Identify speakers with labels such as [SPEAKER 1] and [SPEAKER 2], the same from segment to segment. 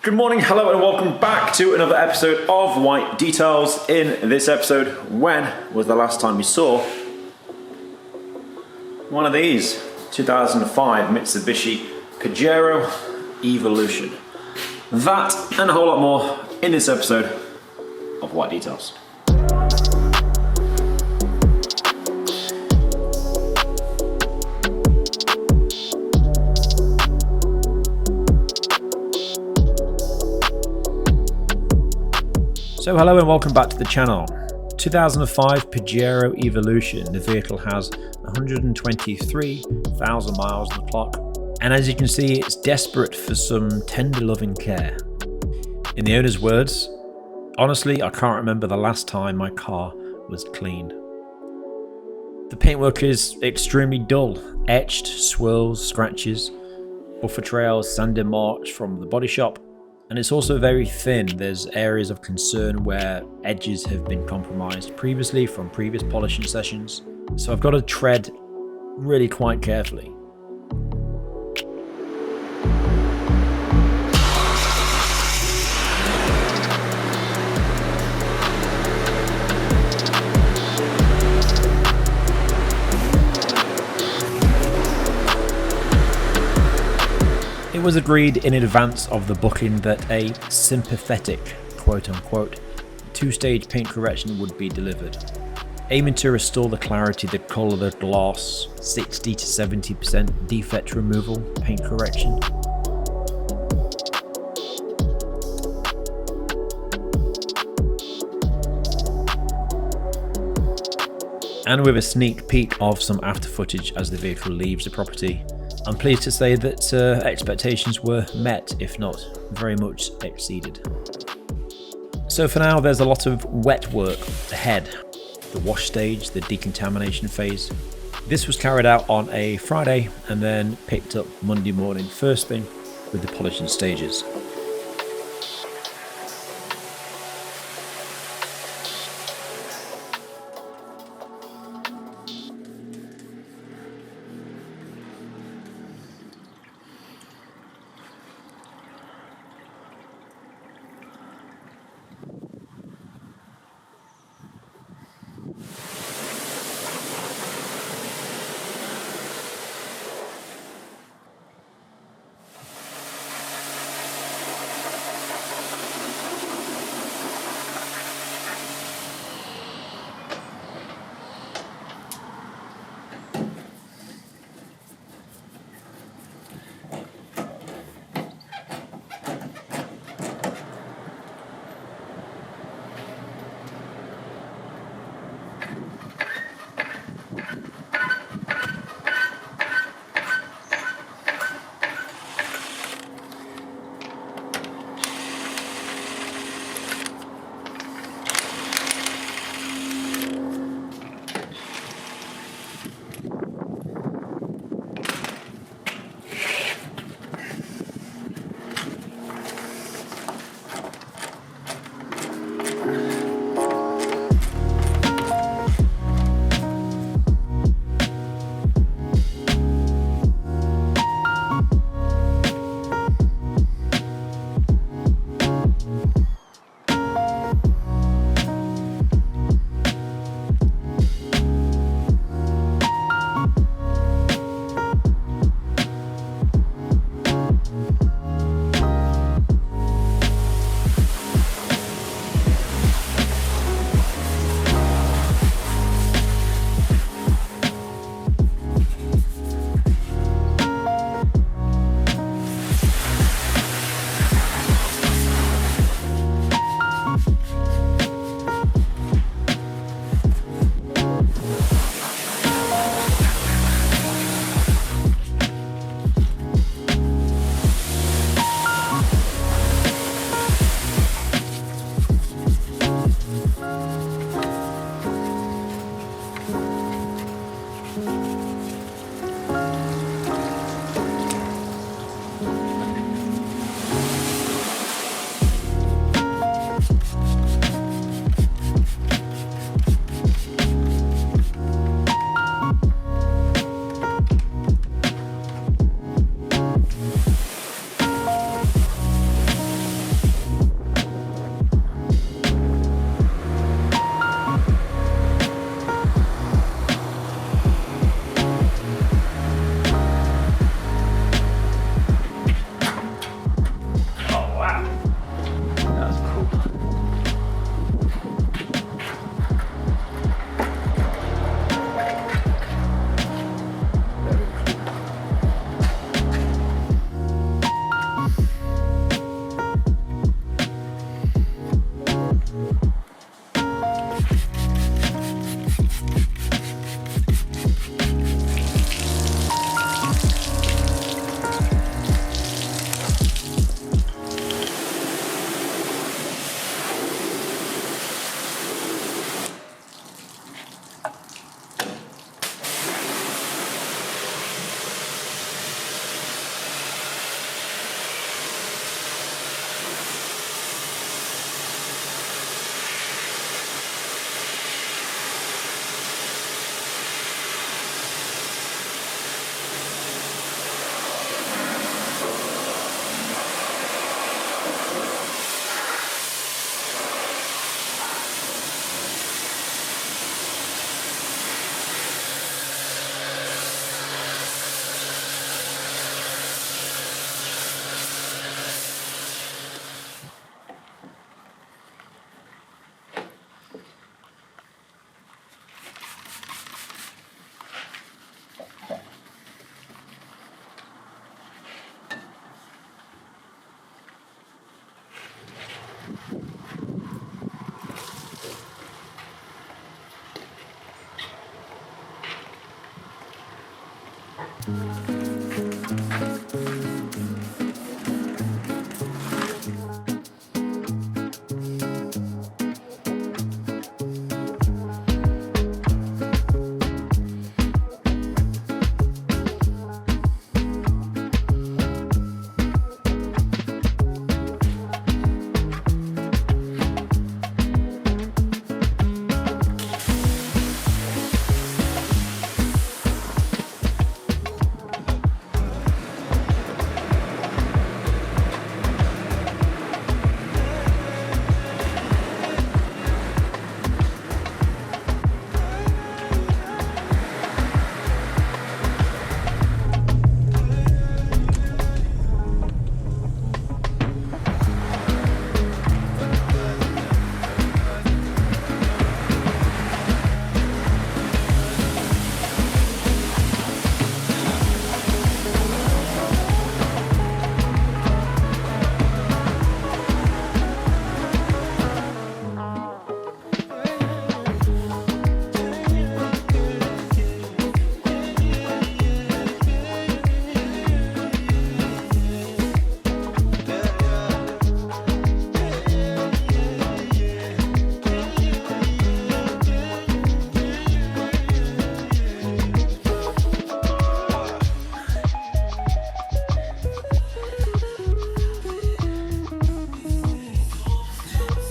[SPEAKER 1] Good morning, hello, and welcome back to another episode of White Details. In this episode, when was the last time you saw one of these? 2005 Mitsubishi Pajero Evolution. That and a whole lot more in this episode of White Details. So hello and welcome back to the channel. 2005 Pajero Evolution. The vehicle has 123,000 miles on the clock, and as you can see, it's desperate for some tender loving care. In the owner's words, honestly, I can't remember the last time my car was cleaned. The paintwork is extremely dull, etched, swirls, scratches, buffer trails, sanding marks from the body shop. And it's also very thin. There's areas of concern where edges have been compromised previously from previous polishing sessions. So I've got to tread really quite carefully. It was agreed in advance of the booking that a sympathetic, quote-unquote, two-stage paint correction would be delivered, aiming to restore the clarity, the colour, the gloss, 60 to 70% defect removal paint correction. And with a sneak peek of some after footage as the vehicle leaves the property, I'm pleased to say that expectations were met, if not very much exceeded. So for now, there's a lot of wet work ahead. The wash stage, the decontamination phase. This was carried out on a Friday and then picked up Monday morning first thing with the polishing stages.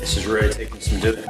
[SPEAKER 1] This is really taking some doing.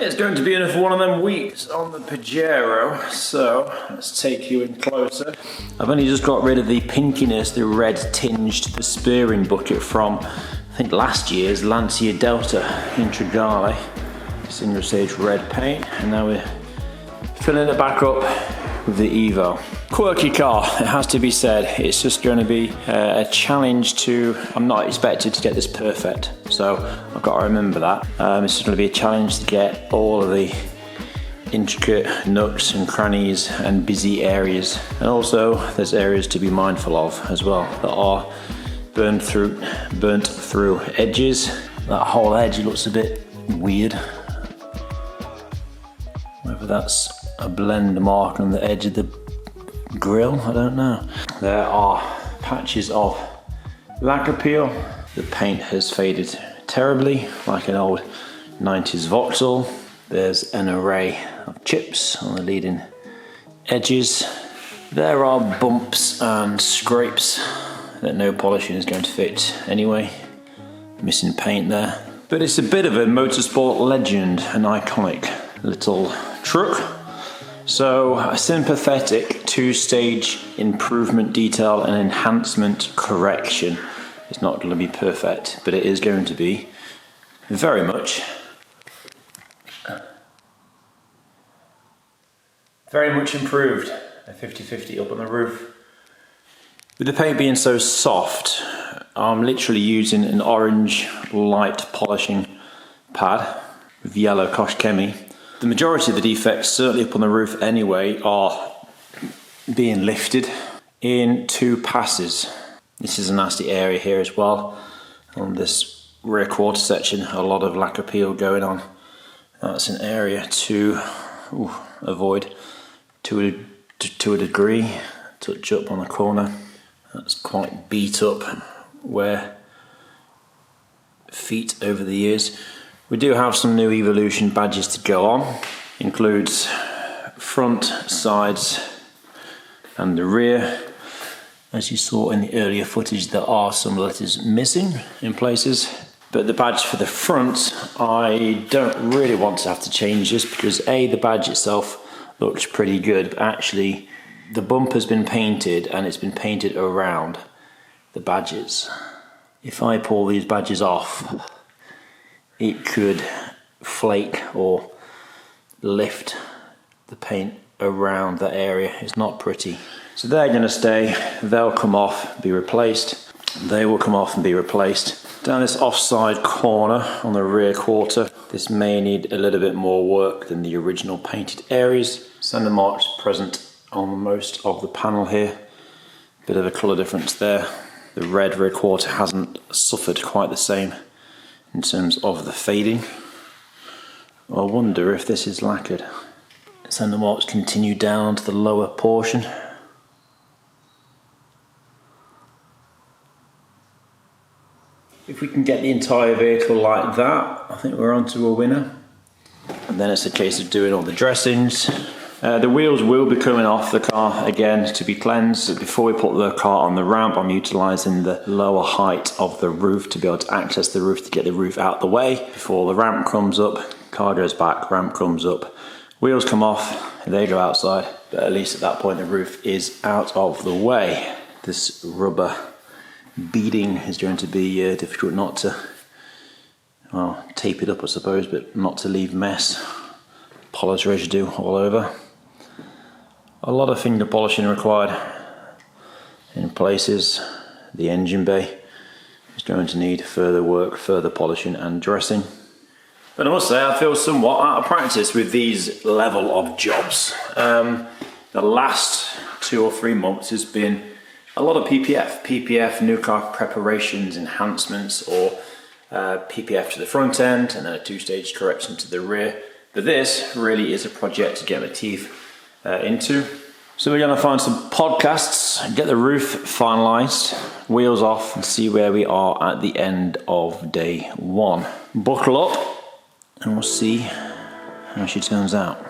[SPEAKER 1] It's going to be another one of them weeks on the Pajero, so let's take you in closer. I've only just got rid of the pinkiness, the red tinged, the spearing bucket from, I think, last year's Lancia Delta in Trigale. Single stage red paint, and now we're filling it back up with the Evo. Quirky car, it has to be said. It's just going to be a challenge to, I'm not expected to get this perfect, so I've got to remember that. It's just going to be a challenge to get all of the intricate nooks and crannies and busy areas. And also there's areas to be mindful of as well that are burnt through edges. That whole edge looks a bit weird. Whether that's a blend mark on the edge of the grill, I don't know. There are patches of lacquer peel. The paint has faded terribly, like an old 90s Vauxhall. There's an array of chips on the leading edges. There are bumps and scrapes that no polishing is going to fix anyway. Missing paint there. But it's a bit of a motorsport legend, an iconic little truck. So a sympathetic two-stage improvement, detail and enhancement correction. It's not going to be perfect, but it is going to be very much improved. A 50-50 up on the roof. With the paint being so soft, I'm literally using an orange light polishing pad with yellow Kosh Chemi. The majority of the defects, certainly up on the roof anyway, are being lifted in 2 passes. This is a nasty area here as well. On this rear quarter section, a lot of lacquer peel going on. That's an area to avoid to a degree. Touch up on the corner. That's quite beat up where feet over the years. We do have some new Evolution badges to go on. Includes front, sides and the rear. As you saw in the earlier footage, there are some letters missing in places. But the badge for the front, I don't really want to have to change this because A, the badge itself looks pretty good, but actually the bumper's been painted and it's been painted around the badges. If I pull these badges off, it could flake or lift the paint around that area. It's not pretty. So they're going to stay, they'll come off, be replaced. They will come off and be replaced. Down this offside corner on the rear quarter, this may need a little bit more work than the original painted areas. Sanding marks present on most of the panel here. Bit of a colour difference there. The red rear quarter hasn't suffered quite the same in terms of the fading. I wonder if this is lacquered. Sanding marks continue down to the lower portion. If we can get the entire vehicle like that, I think we're onto a winner. And then it's a case of doing all the dressings. The wheels will be coming off the car again to be cleansed. Before we put the car on the ramp, I'm utilising the lower height of the roof to be able to access the roof to get the roof out the way. Before the ramp comes up, car goes back, ramp comes up, wheels come off, they go outside. But at least at that point the roof is out of the way. This rubber beading is going to be difficult not to, well, tape it up I suppose, but not to leave mess, polish residue all over. A lot of finger polishing required in places. The engine bay is going to need further work, further polishing and dressing. But I must say I feel somewhat out of practice with these level of jobs. The last 2 or 3 months has been a lot of PPF, new car preparations, enhancements, or PPF to the front end and then a 2-stage correction to the rear. But this really is a project to get my teeth into. So we're going to find some podcasts, get the roof finalised, wheels off, and see where we are at the end of day 1. Buckle up and we'll see how she turns out.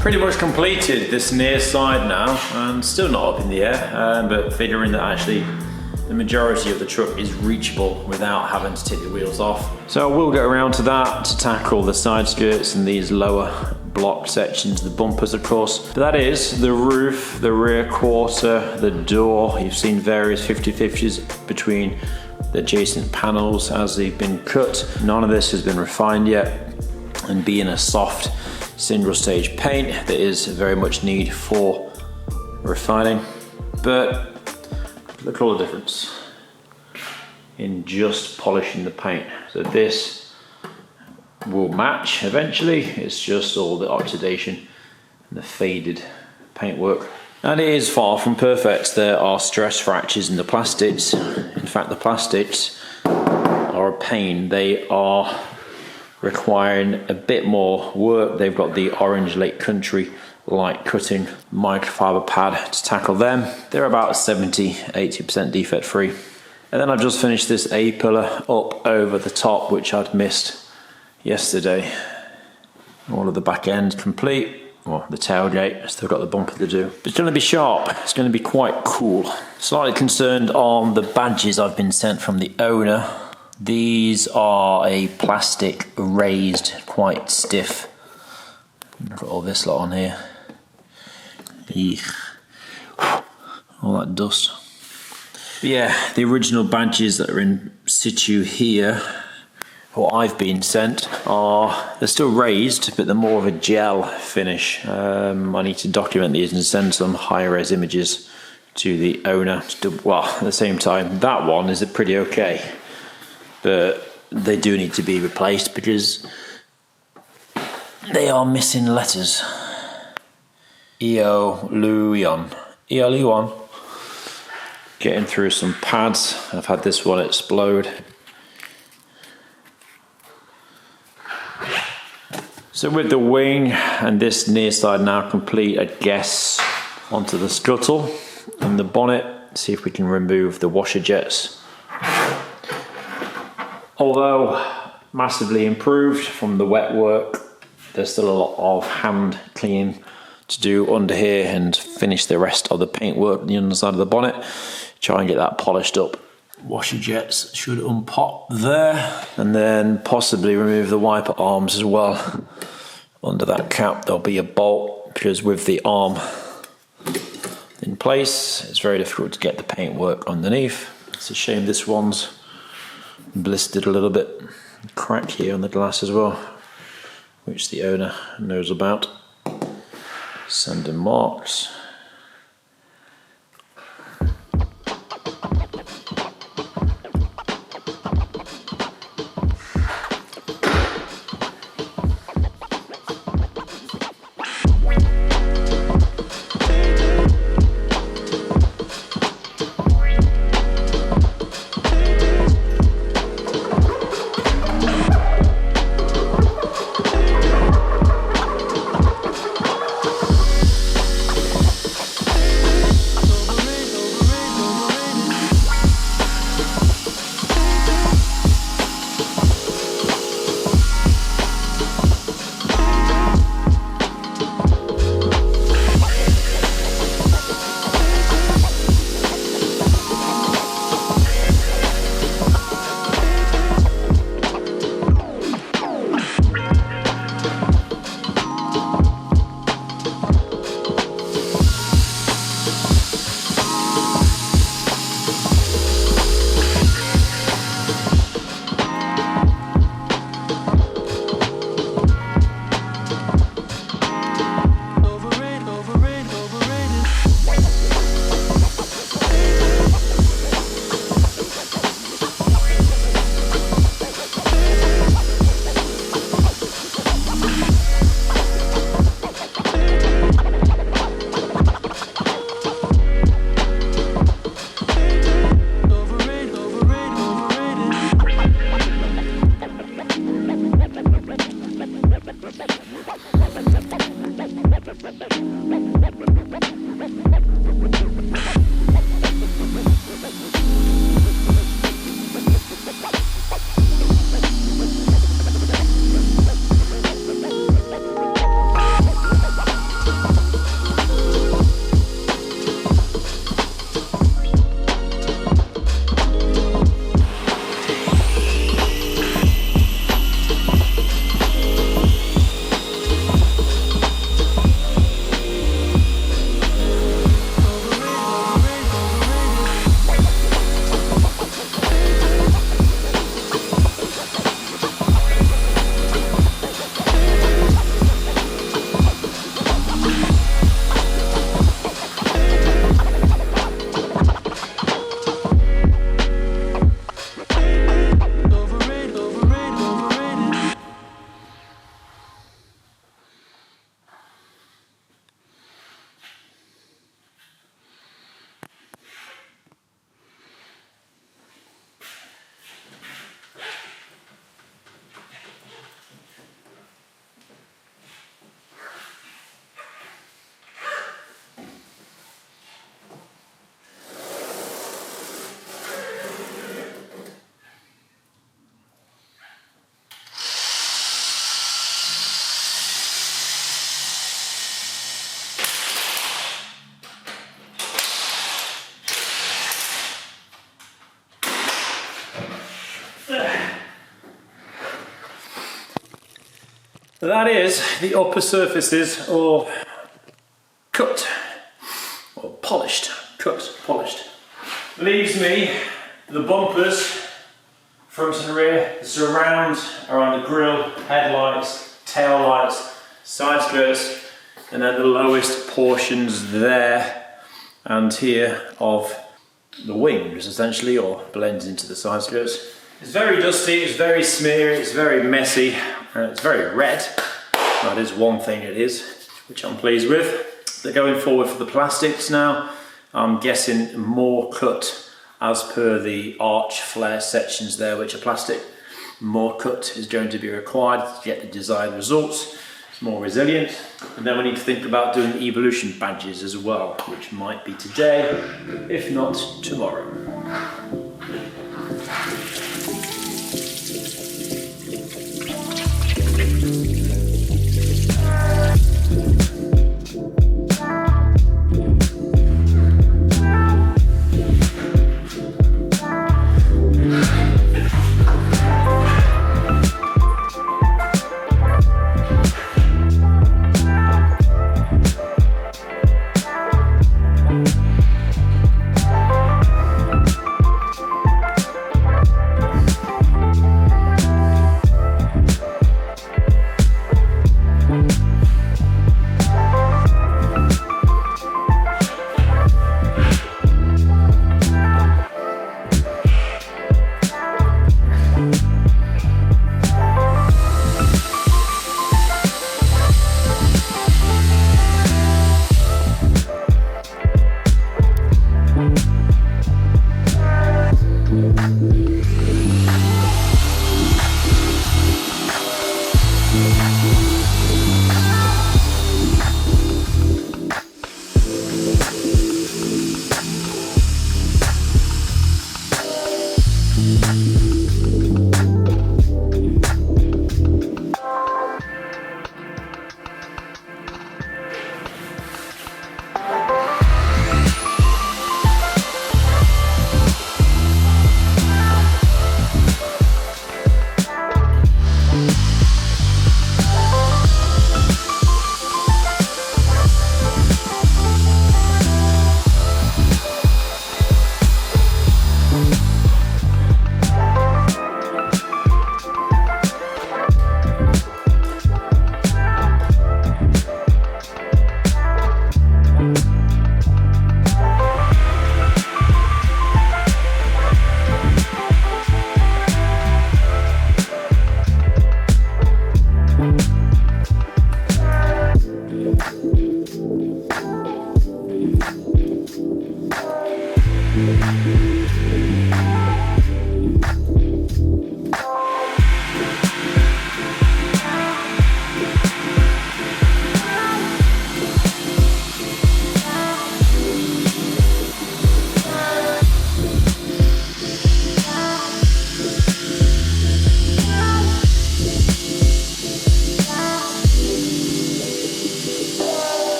[SPEAKER 1] Pretty much completed this near side now, and still not up in the air, but figuring that actually the majority of the truck is reachable without having to take the wheels off. So I will get around to that to tackle the side skirts and these lower block sections, the bumpers of course. But that is the roof, the rear quarter, the door. You've seen various 50/50s between the adjacent panels as they've been cut. None of this has been refined yet, and being a soft single stage paint, there is very much need for refining, but look at all the difference in just polishing the paint. So this will match eventually, it's just all the oxidation and the faded paintwork. And it is far from perfect. There are stress fractures in the plastics. In fact, the plastics are a pain. They are requiring a bit more work. They've got the Orange Lake Country light cutting microfiber pad to tackle them. They're about 70-80% defect free. And then I've just finished this A-pillar up over the top, which I'd missed yesterday. All of the back end complete, or the tailgate, still got the bumper to do. But it's going to be sharp, it's going to be quite cool. Slightly concerned on the badges I've been sent from the owner. These are a plastic raised, quite stiff. Look at all this lot on here. Eek. All that dust. But yeah, the original badges that are in situ here, what I've been sent, they're still raised, but they're more of a gel finish. I need to document these and send some high-res images to the owner. Well, at the same time, that one is pretty okay, but they do need to be replaced because they are missing letters. Eoluion. Getting through some pads. I've had this one explode. So with the wing and this near side now complete, I guess onto the scuttle and the bonnet. See if we can remove the washer jets. Although massively improved from the wet work, there's still a lot of hand cleaning to do under here and finish the rest of the paintwork on the underside of the bonnet. Try and get that polished up. Washer jets should unpop there, and then possibly remove the wiper arms as well. Under that cap there'll be a bolt, because with the arm in place it's very difficult to get the paintwork underneath. It's a shame this one's blistered a little bit. Crack here on the glass as well, which the owner knows about. Sanding marks. That is the upper surfaces all cut, or polished, cut, polished. Leaves me the bumpers, front and rear, the surround around the grille, headlights, tail lights, side skirts, and then the lowest portions there and here of the wings essentially, or blends into the side skirts. It's very dusty, it's very smeary, it's very messy, and it's very red. That is one thing it is, which I'm pleased with. They're going forward for the plastics now. I'm guessing more cut as per the arch flare sections there, which are plastic. More cut is going to be required to get the desired results. It's more resilient. And then we need to think about doing the evolution badges as well, which might be today, if not tomorrow.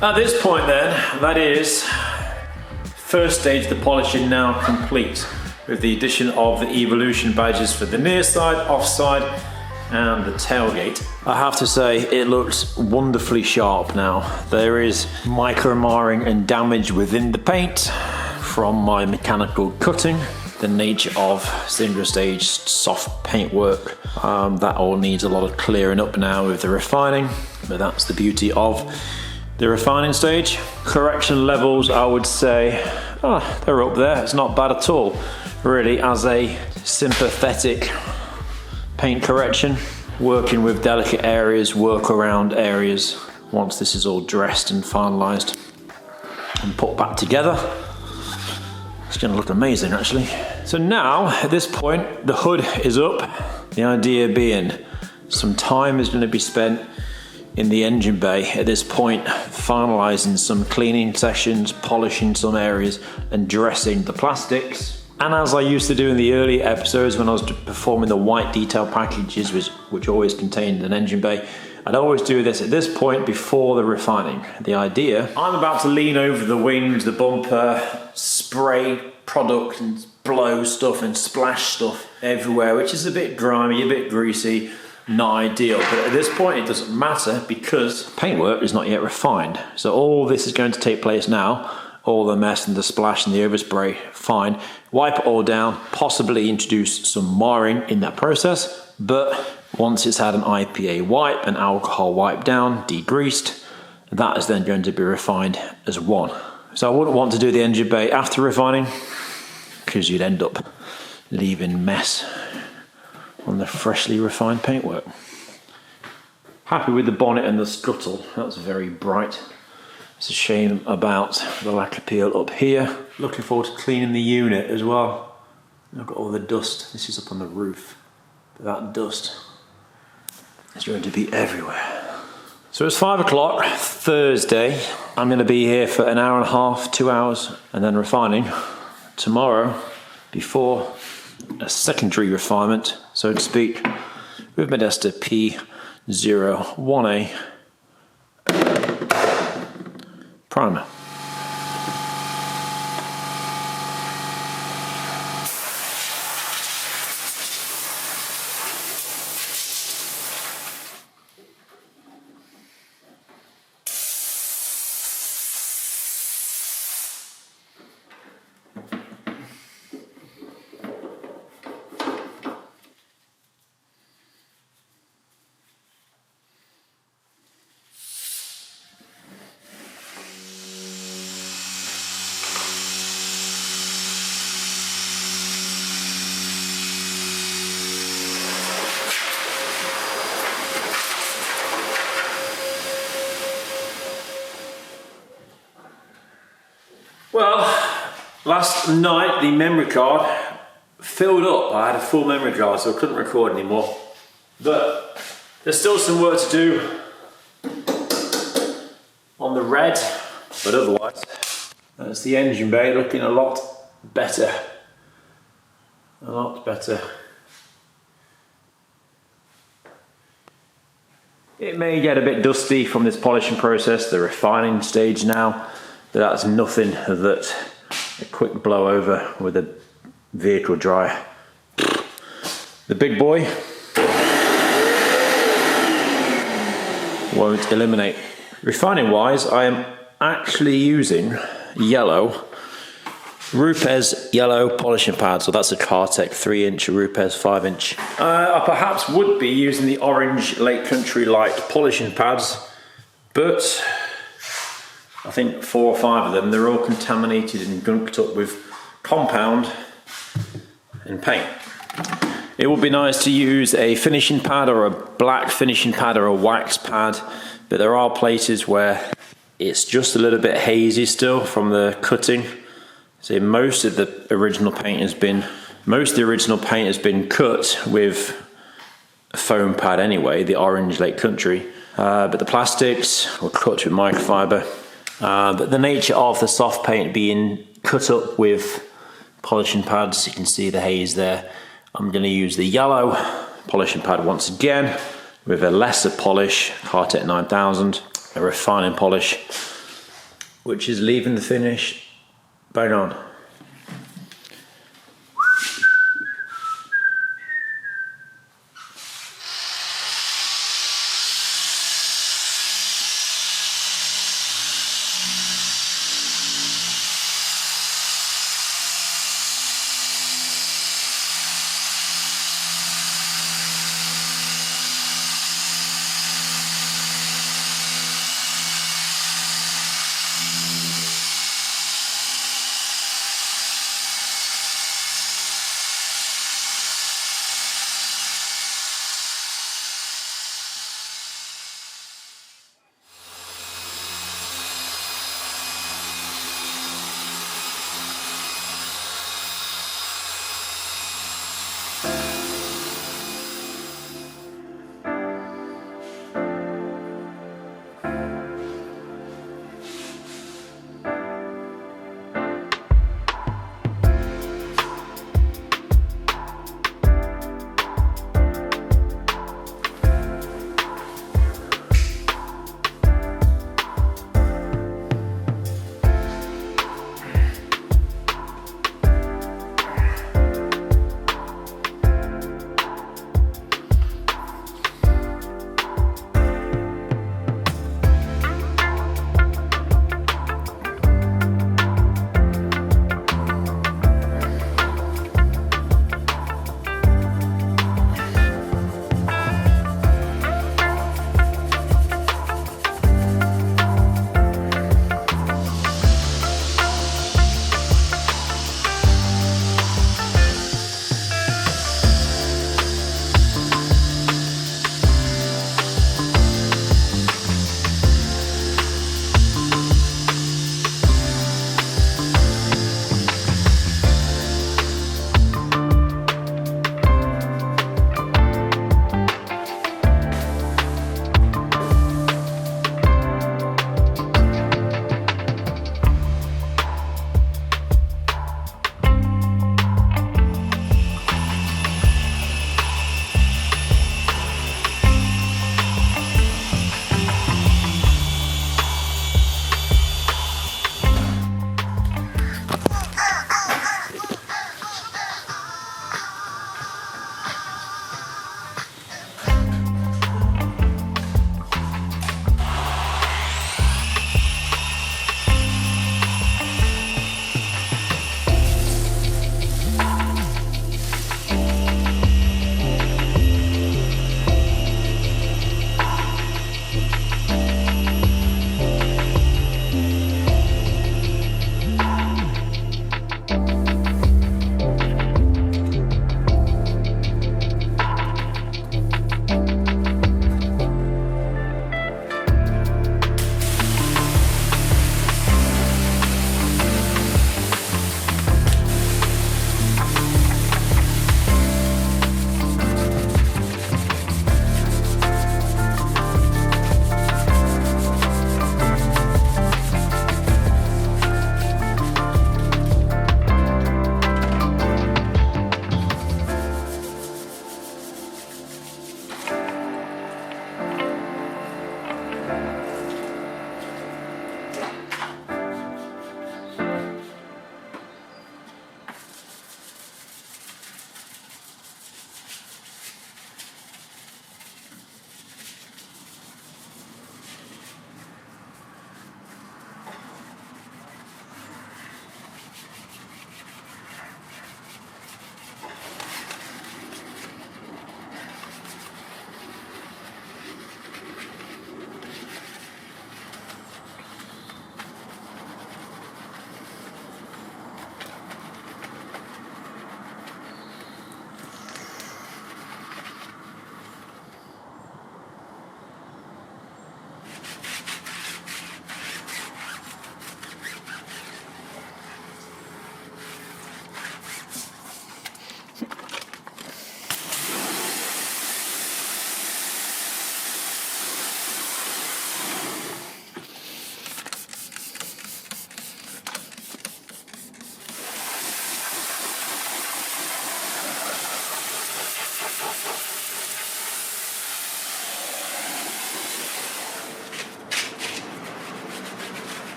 [SPEAKER 1] At this point then, that is first stage of the polishing now complete, with the addition of the evolution badges for the near side, offside, and the tailgate. I have to say, it looks wonderfully sharp now. There is micro marring and damage within the paint from my mechanical cutting. The nature of single stage soft paint work, that all needs a lot of clearing up now with the refining, but that's the beauty of the refining stage. Correction levels, I would say, they're up there. It's not bad at all, really, as a sympathetic paint correction, working with delicate areas, workaround areas. Once this is all dressed and finalized and put back together, it's going to look amazing, actually. So now, at this point, the hood is up. The idea being some time is going to be spent in the engine bay at this point, finalizing some cleaning sessions, polishing some areas, and dressing the plastics. And as I used to do in the early episodes when I was performing the white detail packages, which always contained an engine bay, I'd always do this at this point before the refining. The idea, I'm about to lean over the wings, the bumper, spray product and blow stuff and splash stuff everywhere, which is a bit grimy, a bit greasy, not ideal. But at this point it doesn't matter because paintwork is not yet refined. So all this is going to take place now. All the mess and the splash and the overspray, fine. Wipe it all down, possibly introduce some marring in that process, but once it's had an IPA wipe, an alcohol wipe down, degreased, that is then going to be refined as one. So I wouldn't want to do the engine bay after refining because you'd end up leaving mess on the freshly refined paintwork. Happy with the bonnet and the scuttle, that's very bright. It's a shame about the lack of peel up here. Looking forward to cleaning the unit as well. I've got all the dust. This is up on the roof. But that dust is going to be everywhere. So it's 5 o'clock, Thursday. I'm going to be here for an hour and a half, 2 hours, and then refining. Tomorrow, before a secondary refinement, so to speak, with Modesta P01A primer. Well, last night the memory card filled up. I had a full memory card, so I couldn't record anymore. But there's still some work to do on the red, but otherwise, that's the engine bay looking a lot better. A lot better. It may get a bit dusty from this polishing process, the refining stage now. But that's nothing that a quick blow over with a vehicle dryer. The big boy won't eliminate. Refining wise, I am actually using yellow Rupes yellow polishing pad. So that's a Cartec 3-inch, Rupes 5-inch. I perhaps would be using the orange Lake Country Light polishing pads, but I think 4 or 5 of them, they're all contaminated and gunked up with compound and paint. It would be nice to use a finishing pad or a black finishing pad or a wax pad, but there are places where it's just a little bit hazy still from the cutting. So most of the original paint has been cut with a foam pad anyway, the orange Lake Country, but the plastics were cut with microfiber. But the nature of the soft paint being cut up with polishing pads, you can see the haze there. I'm going to use the yellow polishing pad once again with a lesser polish, Cartec 9000, a refining polish, which is leaving the finish bang on.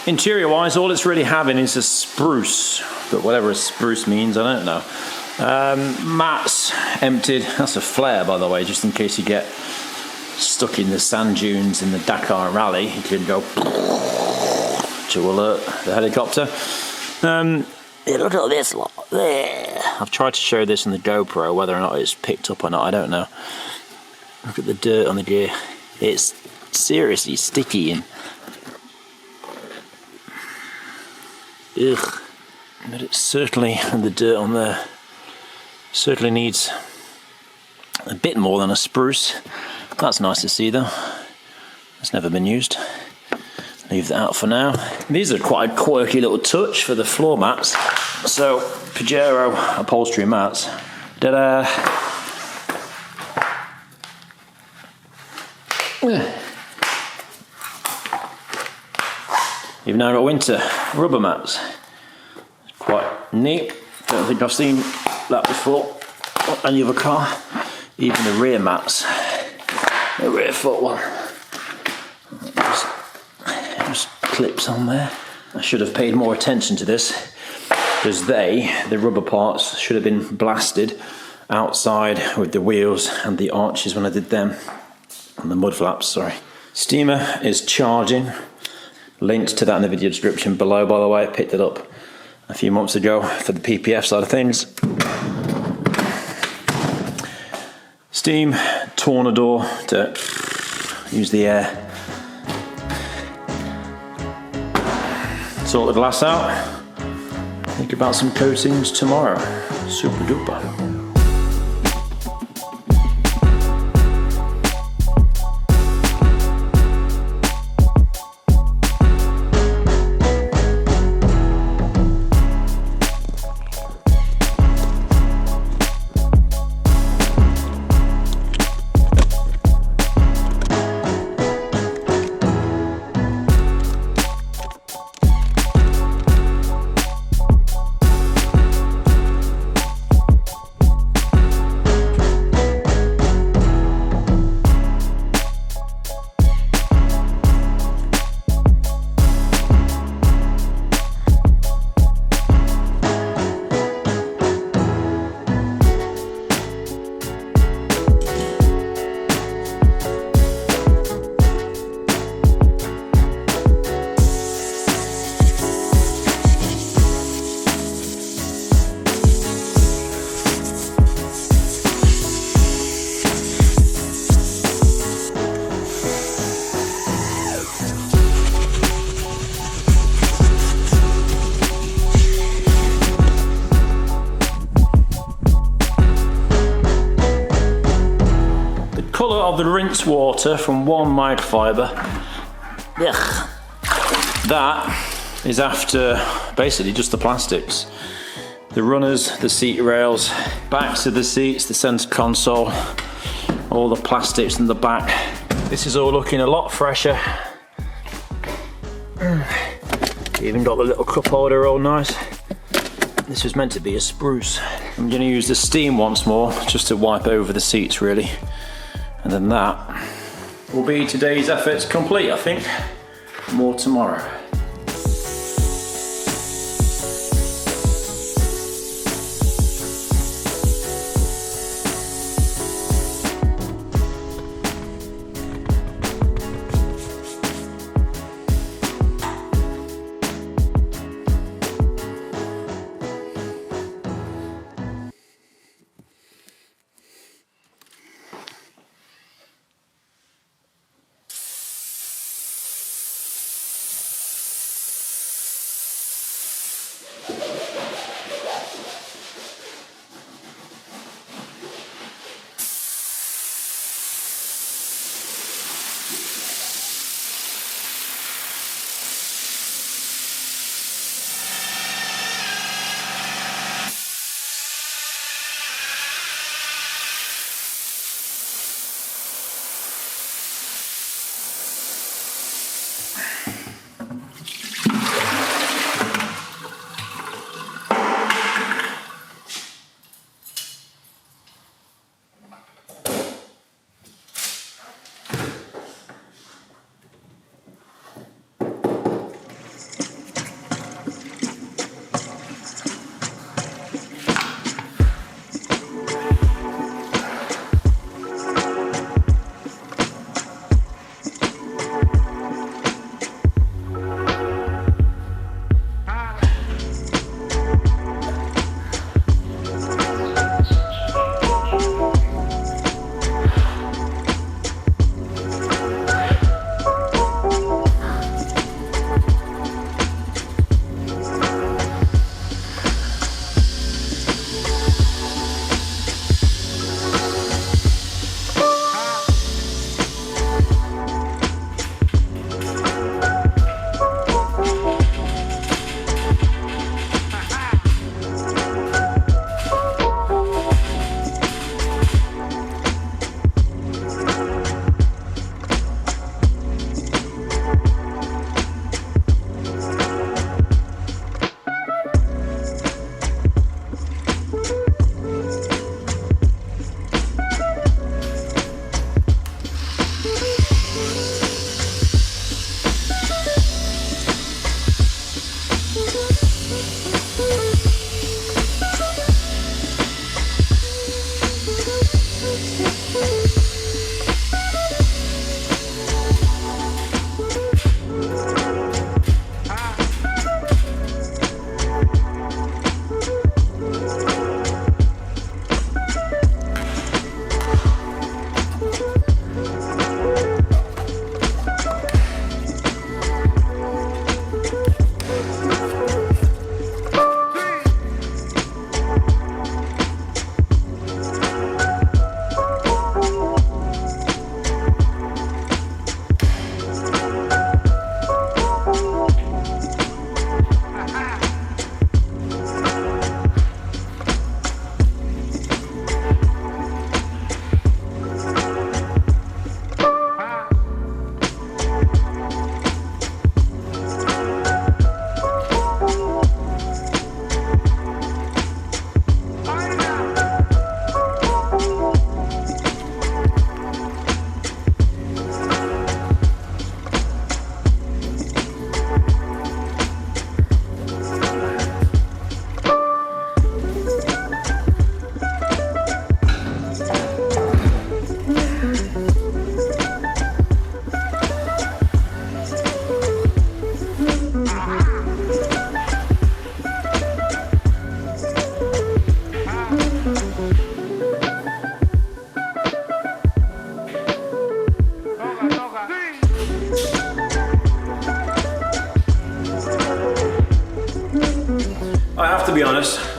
[SPEAKER 1] Interior wise, all it's really having is a spruce, but whatever a spruce means, I don't know. Mats emptied. That's a flare, by the way, just in case you get stuck in the sand dunes in the Dakar Rally. You can go to alert the helicopter. Look at this lot there. I've tried to show this in the GoPro, whether or not it's picked up or not, I don't know. Look at the dirt on the gear. It's seriously sticky and ugh. But it's certainly, and the dirt on there certainly needs a bit more than a spruce. That's nice to see though. It's never been used. Leave that out for now. These are quite a quirky little touch for the floor mats. So, Pajero upholstery mats. Ta-da! You've now got winter rubber mats. Quite neat. Don't think I've seen that before on any other car. Even the rear mats. The rear foot one. Just clips on there. I should have paid more attention to this because the rubber parts, should have been blasted outside with the wheels and the arches when I did them. And the mud flaps, sorry. Steamer is charging. Linked to that in the video description below, by the way. I picked it up a few months ago for the PPF side of things. Steam tornador to use the air. Sort the glass out. Think about some coatings tomorrow. Super duper. Of the rinse water from one microfiber. Ugh. That is after basically just the plastics. The runners, the seat rails, backs of the seats, the centre console, all the plastics in the back. This is all looking a lot fresher. Even got the little cup holder all nice. This was meant to be a spruce. I'm going to use the steam once more just to wipe over the seats really. And then that will be today's efforts complete, I think. More tomorrow.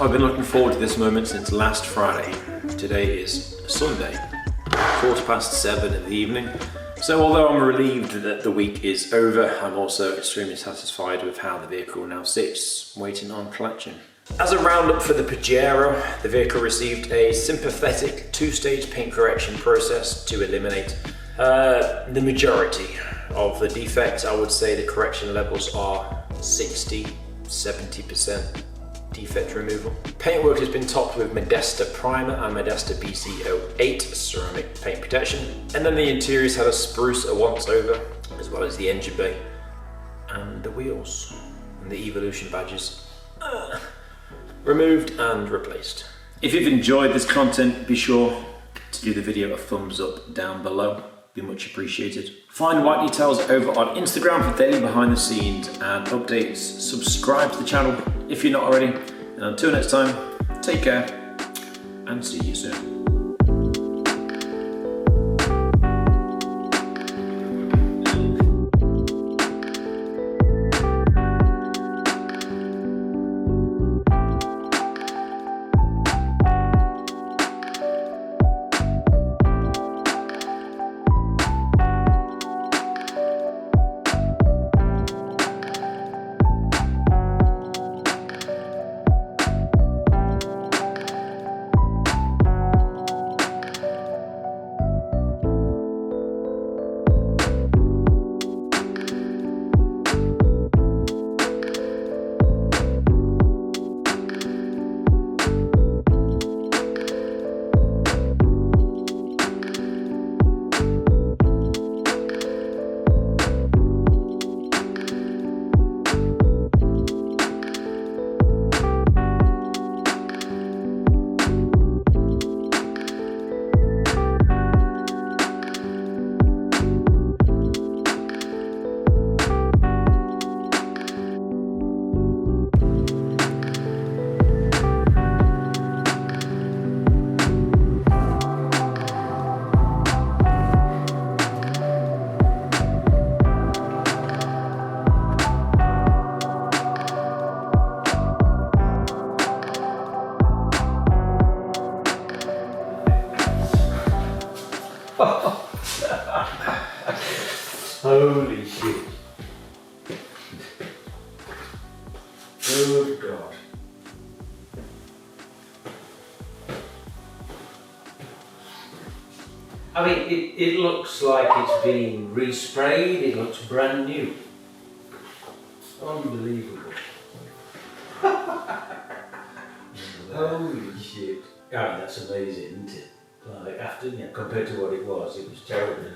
[SPEAKER 1] I've been looking forward to this moment since last Friday. Today is Sunday, 7:15 in the evening. So although I'm relieved that the week is over, I'm also extremely satisfied with how the vehicle now sits, waiting on collection. As a roundup for the Pajero, the vehicle received a sympathetic 2-stage paint correction process to eliminate the majority of the defects. I would say the correction levels are 60–70% defect removal. Paintwork has been topped with Modesta Primer and Modesta BC08 ceramic paint protection. And then the interior's had a spruce once over, as well as the engine bay and the wheels and the Evolution badges. Removed and replaced. If you've enjoyed this content, be sure to give the video a thumbs up down below. Be much appreciated. Find WhiteDetails over on Instagram for daily behind the scenes and updates. Subscribe to the channel if you're not already. And until next time, take care and see you soon.
[SPEAKER 2] Holy shit. Good God. I mean, it looks like it's been resprayed, it looks brand new. Unbelievable. Holy shit. I mean, that's amazing, isn't it? Like, after, compared to what it was terrible.